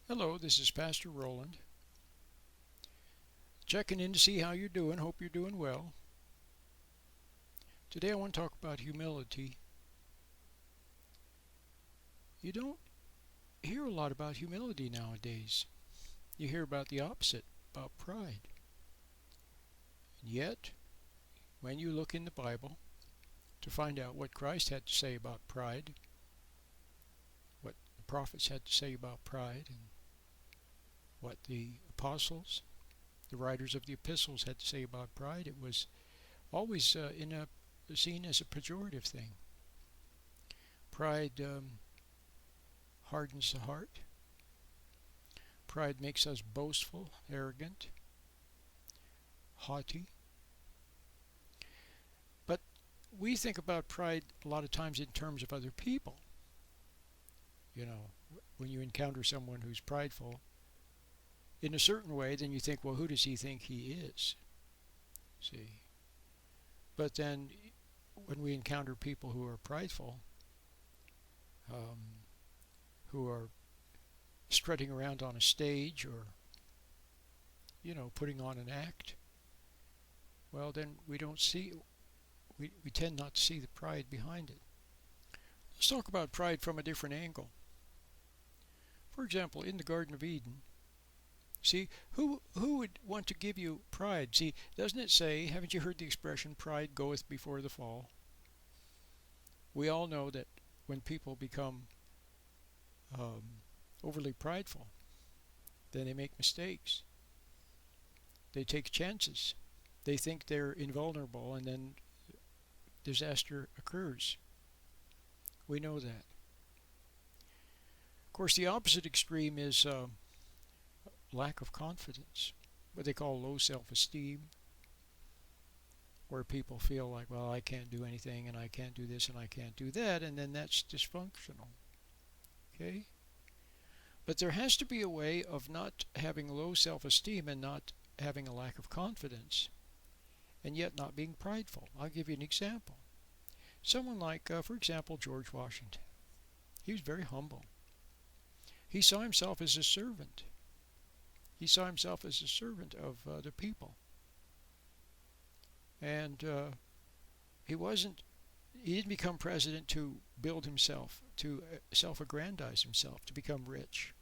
Hello, this is Pastor Roland. Checking in to see how you're doing. Hope you're doing well. Today I want to talk about humility. You don't hear a lot about humility nowadays. You hear about the opposite, about pride. And yet, when you look in the Bible to find out what Christ had to say about pride, what the prophets had to say about pride, and what the apostles, the writers of the epistles had to say about pride, it was always seen as a pejorative thing. Pride hardens the heart. Pride makes us boastful, arrogant, haughty. But we think about pride a lot of times in terms of other people. You know, when you encounter someone who's prideful in a certain way, then you think, well, who does he think he is? See? But then when we encounter people who are prideful, um, who are strutting around on a stage or, putting on an act, well, then we tend not to see the pride behind it. Let's talk about pride from a different angle. For example, in the Garden of Eden, see, who would want to give you pride? See, doesn't it say, haven't you heard the expression, pride goeth before the fall? We all know that when people become overly prideful, then they make mistakes. They take chances. They think they're invulnerable, and then disaster occurs. We know that. Of course, the opposite extreme is lack of confidence, what they call low self-esteem, where people feel like, well, I can't do anything, and I can't do this, and I can't do that, and then that's dysfunctional. Okay? But there has to be a way of not having low self-esteem and not having a lack of confidence, and yet not being prideful. I'll give you an example. Someone like, for example, George Washington. He was very humble. He saw himself as a servant. He saw himself as a servant of the people. And he didn't become president to build himself, to self-aggrandize himself, to become rich,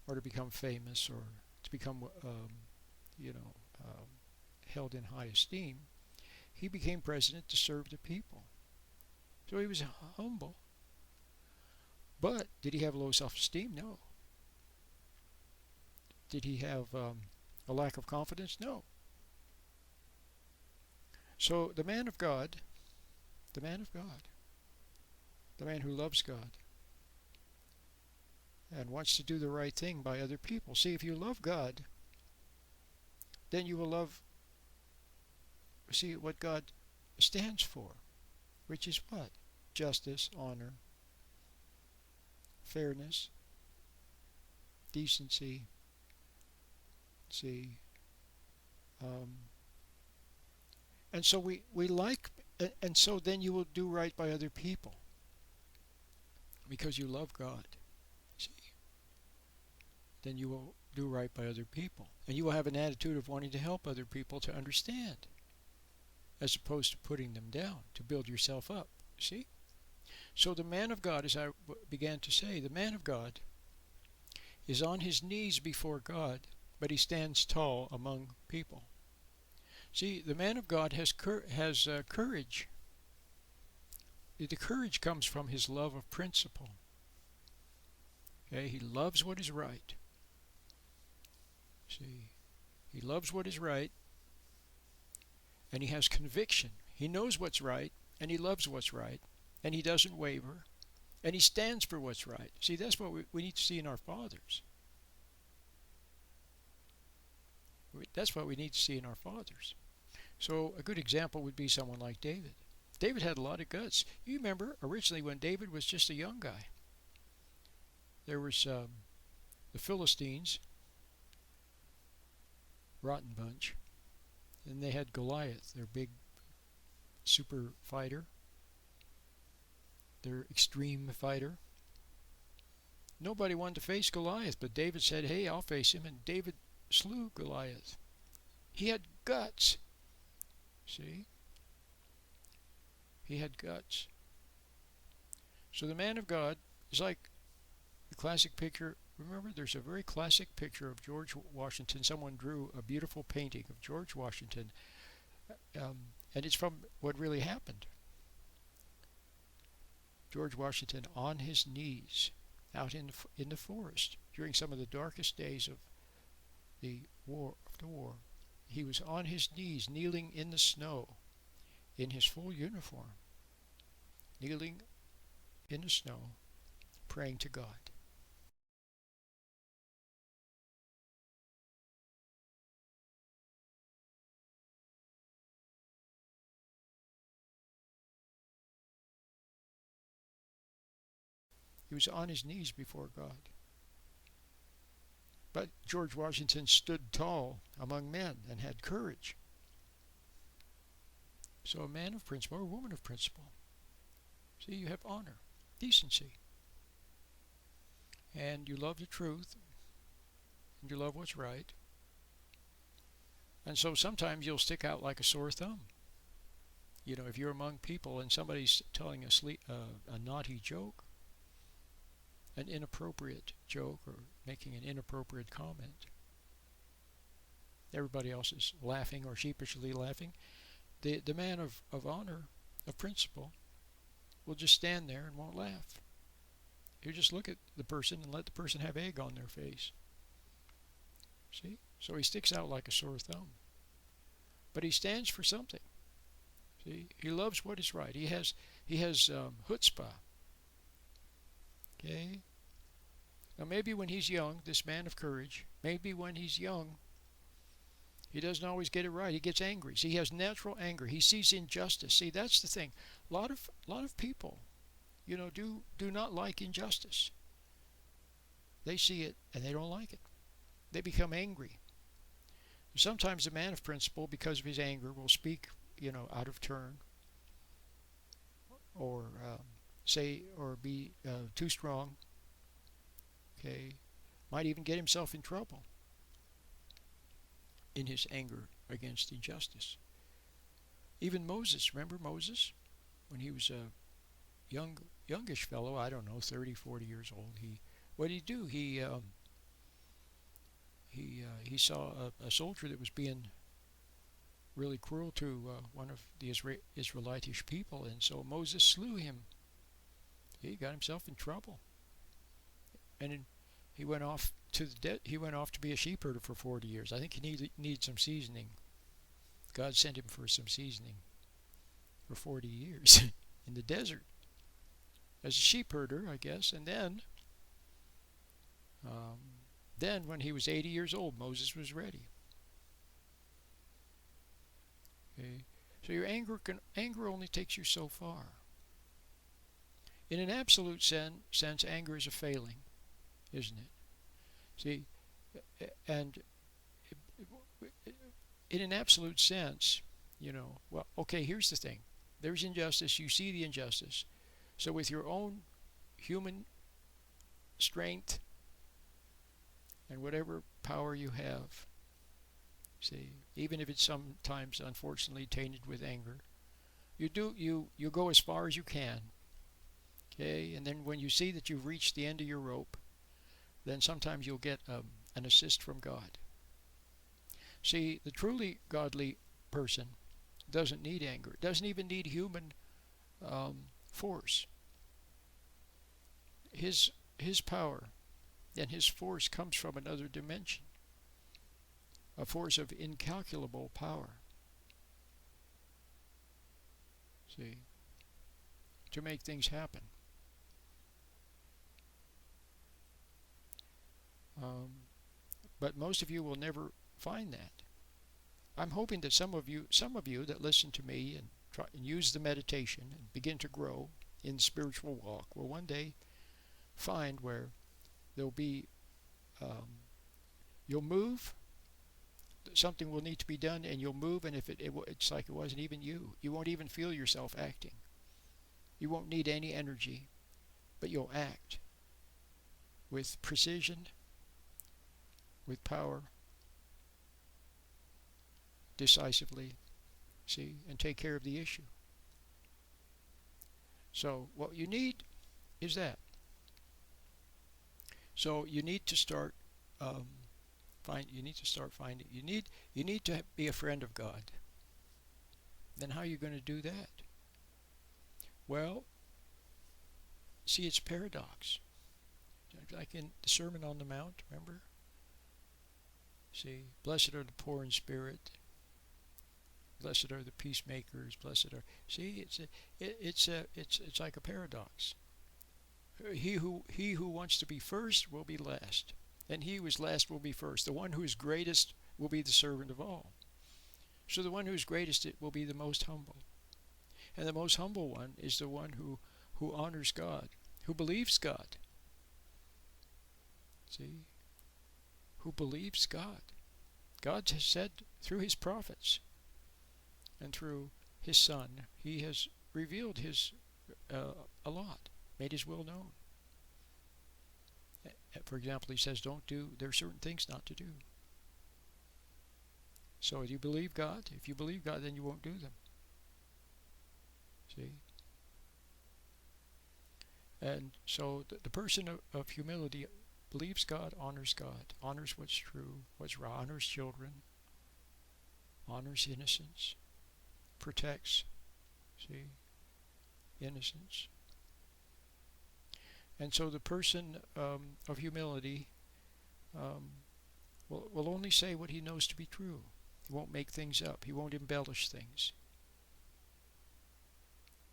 or to become famous, or to become, held in high esteem. He became president to serve the people. So he was humble. But did he have low self-esteem? No. Did he have a lack of confidence? No. So the man of God, the man of God, the man who loves God and wants to do the right thing by other people. See, if you love God, then you will see what God stands for, which is what? Justice, honor, fairness, decency. See, and so we like, and so then you will do right by other people because you love God. See, then you will do right by other people, and you will have an attitude of wanting to help other people to understand, as opposed to putting them down, to build yourself up. See? So the man of God, as I began to say, the man of God is on his knees before God, but he stands tall among people. See, the man of God has courage. The courage comes from his love of principle. Okay? He loves what is right. See, he loves what is right, and he has conviction. He knows what's right, and he loves what's right, and he doesn't waver, and he stands for what's right. See, that's what we need to see in our fathers. That's what we need to see in our fathers. So a good example would be someone like David. David had a lot of guts. You remember originally when David was just a young guy, there was the Philistines, rotten bunch, and they had Goliath, their big super fighter, their extreme fighter. Nobody wanted to face Goliath, but David said, hey, I'll face him, and David slew Goliath. He had guts. See? He had guts. So the man of God is like the classic picture. Remember, there's a very classic picture of George Washington. Someone drew a beautiful painting of George Washington, and it's from what really happened. George Washington on his knees out in the forest during some of the darkest days of the war. He was on his knees, kneeling in the snow, in his full uniform, kneeling in the snow, praying to God. He was on his knees before God. But George Washington stood tall among men and had courage. So a man of principle, or a woman of principle. See, you have honor, decency, and you love the truth, and you love what's right. And so sometimes you'll stick out like a sore thumb. You know, if you're among people and somebody's telling a naughty joke, an inappropriate joke, or making an inappropriate comment, everybody else is laughing or sheepishly laughing. The man of honor, of principle, will just stand there and won't laugh. You just look at the person and let the person have egg on their face. See? So he sticks out like a sore thumb. But he stands for something. See? He loves what is right. He has chutzpah. Okay? Now maybe when he's young, this man of courage, maybe when he's young, he doesn't always get it right. He gets angry. See, he has natural anger. He sees injustice. See, that's the thing. A lot of people, do not like injustice. They see it and they don't like it. They become angry. Sometimes a man of principle, because of his anger, will speak, out of turn, or say or be too strong. Okay, might even get himself in trouble in his anger against injustice. Even Moses, remember Moses? When he was a youngish fellow, I don't know, 30, 40 years old, what did he do? He saw a soldier that was being really cruel to one of the Israelitish people, and so Moses slew him. He got himself in trouble, and he went off to be a sheep herder for 40 years. I think he needed some seasoning. God sent him for some seasoning for 40 years in the desert as a sheep herder, I guess. And then when he was 80 years old, Moses was ready. Okay, so your anger only takes you so far. In an absolute sense, anger is a failing, isn't it? See, and in an absolute sense, well, okay, here's the thing. There's injustice. You see the injustice. So with your own human strength and whatever power you have, see, even if it's sometimes unfortunately tainted with anger, you go as far as you can. Okay, and then when you see that you've reached the end of your rope, then sometimes you'll get an assist from God. See, the truly godly person doesn't need anger, doesn't even need human force. His power and his force comes from another dimension, a force of incalculable power. See, to make things happen. But most of you will never find that. I'm hoping that some of you that listen to me and try and use the meditation and begin to grow in the spiritual walk will one day find where there'll be you'll move, something will need to be done, and you'll move, and if it's like it wasn't even you won't even feel yourself acting. You won't need any energy, but you'll act. with precision, with power, decisively, see, and take care of the issue. So what you need is that. So you need to start um, you need to start finding. You need to be a friend of God. Then how are you going to do that? Well, see, it's paradox. Like in the Sermon on the Mount, remember? See, blessed are the poor in spirit. Blessed are the peacemakers. Blessed are. See, it's like a paradox. He who wants to be first will be last, and he who is last will be first. The one who is greatest will be the servant of all. So the one who is greatest it will be the most humble, and the most humble one is the one who honors God, who believes God. See, who believes God. God has said through his prophets and through his Son, he has revealed his a lot, made his will known. For example, he says, there are certain things not to do. So do you believe God? If you believe God, then you won't do them. See? And so the person of humility believes God, honors what's true, what's right, honors children, honors innocence, protects, see, innocence. And so the person of humility will only say what he knows to be true. He won't make things up. He won't embellish things.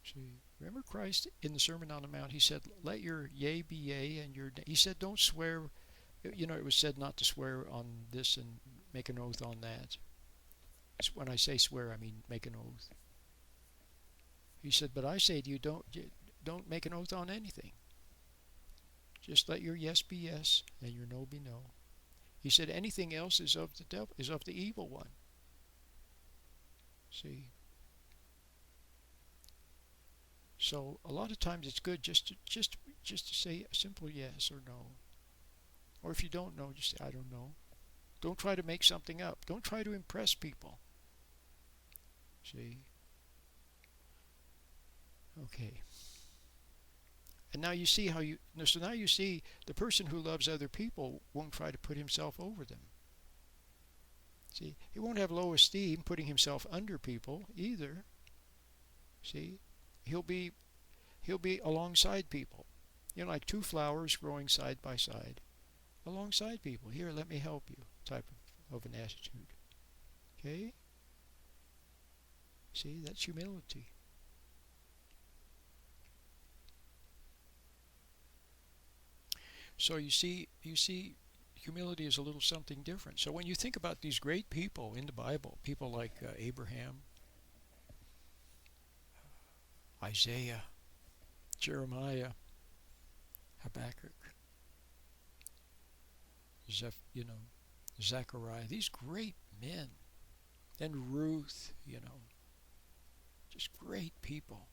See, remember Christ in the Sermon on the Mount, he said, let your yea be yea and your nay. He said, don't swear. You know, it was said not to swear on this and make an oath on that. When I say swear, I mean make an oath. He said, but I say to you, don't make an oath on anything. Just let your yes be yes and your no be no. He said anything else is of the devil, is of the evil one. See? So a lot of times it's good just to say a simple yes or no. Or if you don't know, just say I don't know. Don't try to make something up. Don't try to impress people. See? Okay. And now you see so now you see the person who loves other people won't try to put himself over them. See, he won't have low esteem putting himself under people either. See, he'll be alongside people. You know, like two flowers growing side by side, alongside people. Here, let me help you, type of an attitude. Okay? See, that's humility. So you see, humility is a little something different. So when you think about these great people in the Bible, people like Abraham, Isaiah, Jeremiah, Habakkuk, Zechariah, these great men, and Ruth, just great people.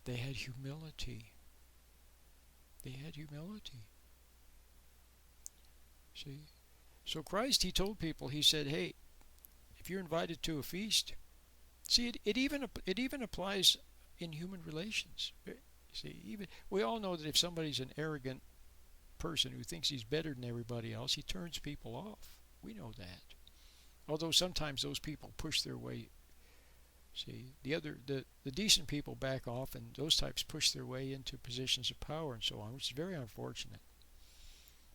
They had humility. See? So Christ, he told people, he said, hey, if you're invited to a feast, see, it even applies in human relations. See, we all know that if somebody's an arrogant person who thinks he's better than everybody else, he turns people off. We know that. Although sometimes those people push their way. See, the decent people back off, and those types push their way into positions of power and so on, which is very unfortunate.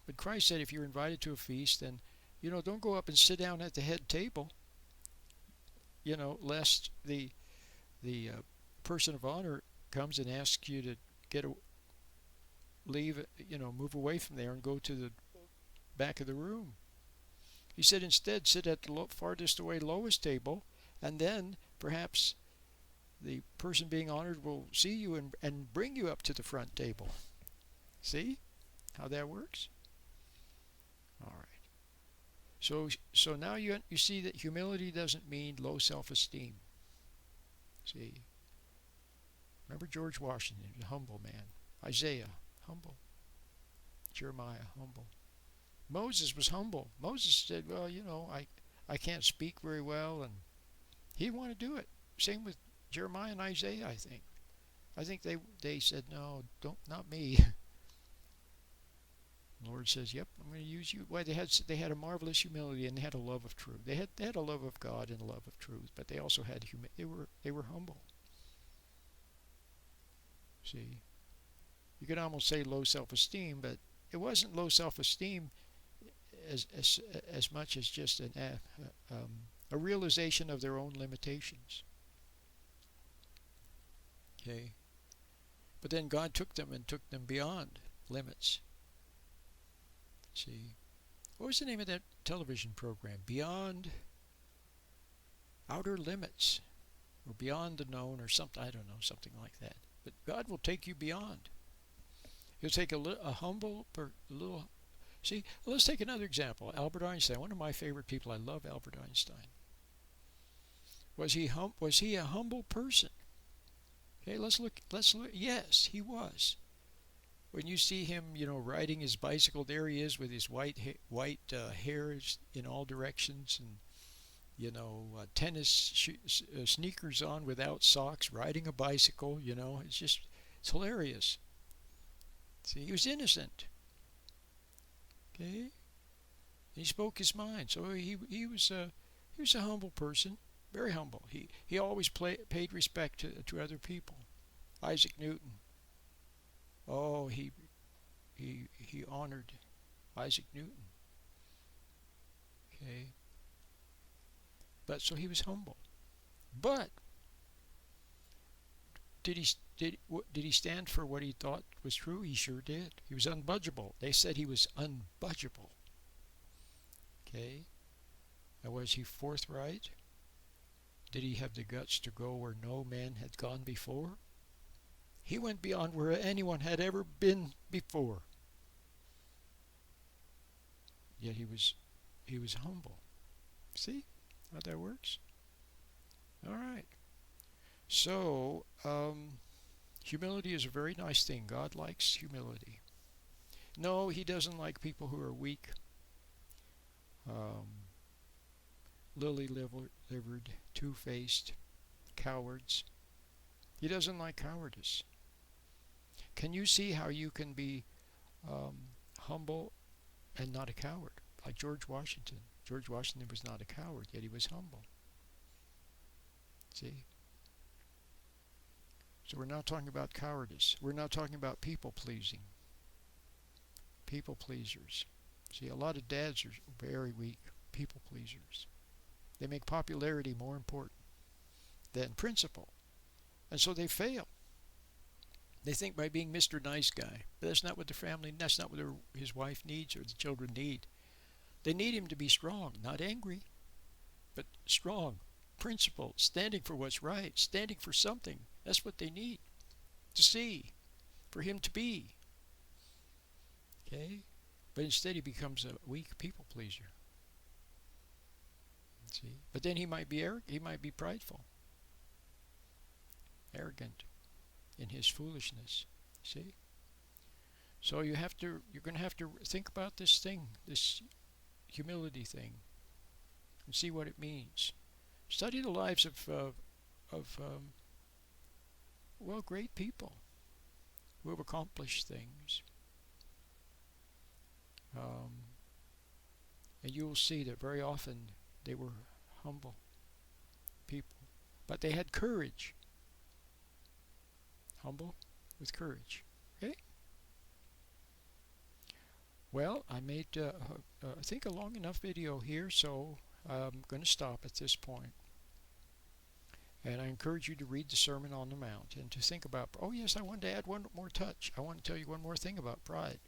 But Christ said, if you're invited to a feast, then, don't go up and sit down at the head table, lest the person of honor comes and asks you to move away from there and go to the back of the room. He said, instead, sit at the farthest away, lowest table, and then perhaps the person being honored will see you and bring you up to the front table. See how that works? All right. So now you see that humility doesn't mean low self-esteem. See? Remember George Washington, a humble man. Isaiah, Humble. Jeremiah, humble. Moses was humble. Moses said, well, I can't speak very well, and he didn't want to do it. Same with Jeremiah and Isaiah, I think. I think they said, no, don't, not me. The Lord says, yep, I'm going to use you. Well, they had a marvelous humility, and they had a love of truth. They had a love of God and a love of truth, but they also had they were humble. See, you could almost say low self-esteem, but it wasn't low self-esteem as much as just a realization of their own limitations. Okay, but then God took them beyond limits. See, what was the name of that television program? Beyond Outer Limits, or Beyond the Known, or something. I don't know, something like that. But God will take you beyond. He'll take a humble, little. See, let's take another example. Albert Einstein, one of my favorite people. I love Albert Einstein. Was he a humble person? Okay, let's look. Yes, he was. When you see him, riding his bicycle, there he is with his white hairs in all directions, and tennis sneakers on without socks, riding a bicycle. It's hilarious. See, he was innocent. Okay, he spoke his mind, so he was a humble person, very humble. He always paid respect to other people. Isaac Newton. Oh, he honored Isaac Newton. Okay, but so he was humble. But did he stand for what he thought was true? He sure did. He was unbudgeable. They said he was unbudgeable. Okay, and was he forthright? Did he have the guts to go where no man had gone before? He went beyond where anyone had ever been before. Yet he was humble. See how that works? All right. So, humility is a very nice thing. God likes humility. No, he doesn't like people who are weak, lily-livered, two-faced, cowards. He doesn't like cowardice. Can you see how you can be humble and not a coward? Like George Washington. George Washington was not a coward, yet he was humble. See? So we're not talking about cowardice. We're not talking about people-pleasing. People-pleasers. See, a lot of dads are very weak people-pleasers. They make popularity more important than principle. And so they fail. They think by being Mr. Nice Guy. But that's not what that's not what his wife needs or the children need. They need him to be strong, not angry, but strong, principled, standing for what's right, standing for something. That's what they need to see, for him to be. Okay? But instead he becomes a weak people pleaser. See? But then he might be arrogant, he might be prideful. Arrogant in his foolishness. See? So you're going to have to think about this thing, this humility thing, and see what it means. Study the lives of great people who have accomplished things. And you will see that very often they were humble people. But they had courage. Humble with courage. Okay? Well, I made, I think, a long enough video here, so I'm going to stop at this point. And I encourage you to read the Sermon on the Mount and to think about, oh yes, I wanted to add one more touch. I want to tell you one more thing about pride.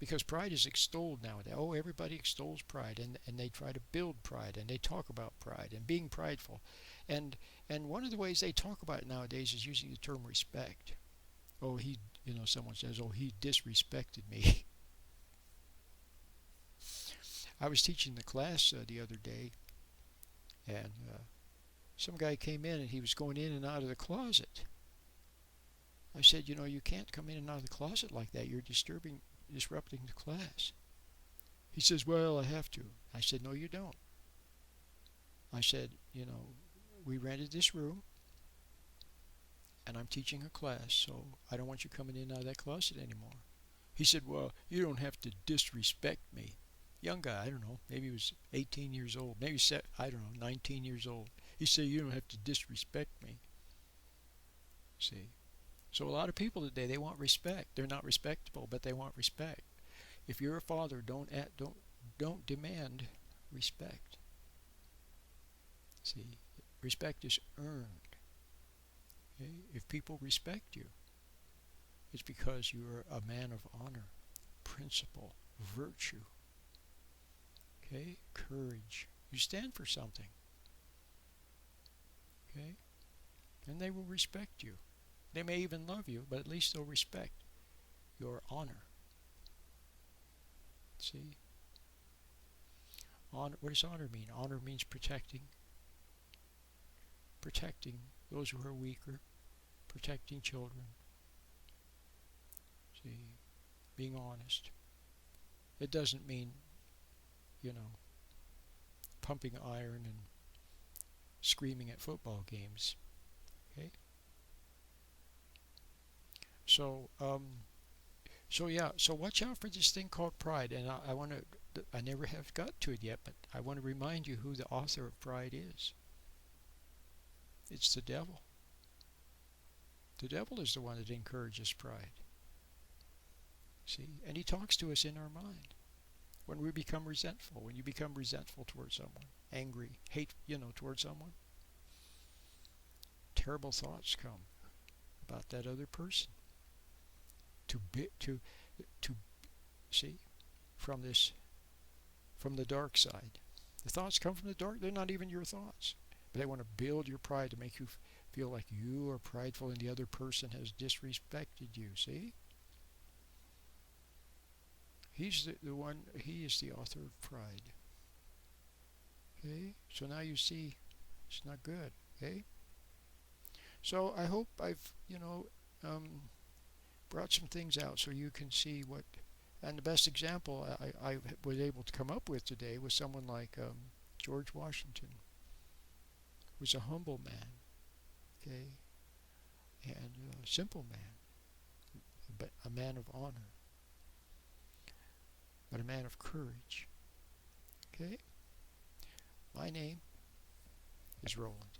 Because pride is extolled nowadays. Oh, everybody extols pride, and they try to build pride, and they talk about pride and being prideful. And one of the ways they talk about it nowadays is using the term respect. Oh, someone says, oh, he disrespected me. I was teaching the class the other day, and some guy came in, and he was going in and out of the closet. I said, you can't come in and out of the closet like that. You're disrupting the class. He says, well, I have to. I said, no, you don't. I said, we rented this room and I'm teaching a class, so I don't want you coming in and out of that closet anymore. He said, well, you don't have to disrespect me. Young guy, I don't know, maybe he was 18 years old, maybe, I don't know, 19 years old. He said, you don't have to disrespect me. See? So a lot of people today, they want respect. They're not respectable, but they want respect. If you're a father, don't demand respect. See? Respect is earned. Okay? If people respect you, it's because you're a man of honor, principle, virtue, okay, courage. You stand for something, okay, and they will respect you. They may even love you, but at least they'll respect your honor. See, honor. What does honor mean? Honor means protecting those who are weaker, protecting children. See, being honest. It doesn't mean, pumping iron and screaming at football games. Okay. So, so watch out for this thing called pride, and I want to. I never have got to it yet, but I want to remind you who the author of pride is. It's the devil. The devil is the one that encourages pride. See, and he talks to us in our mind. When we become resentful, when you become resentful towards someone, angry, hate, towards someone, terrible thoughts come about that other person. To see, from the dark side. The thoughts come from the dark. They're not even your thoughts, but they want to build your pride to make you feel like you are prideful and the other person has disrespected you. See? He's the one, he is the author of pride. Okay? So now you see it's not good. Okay? So I hope I've, brought some things out so you can see what, and the best example I was able to come up with today was someone like George Washington, who was a humble man, okay, and a simple man, but a man of honor, but a man of courage. Okay? My name is Roland.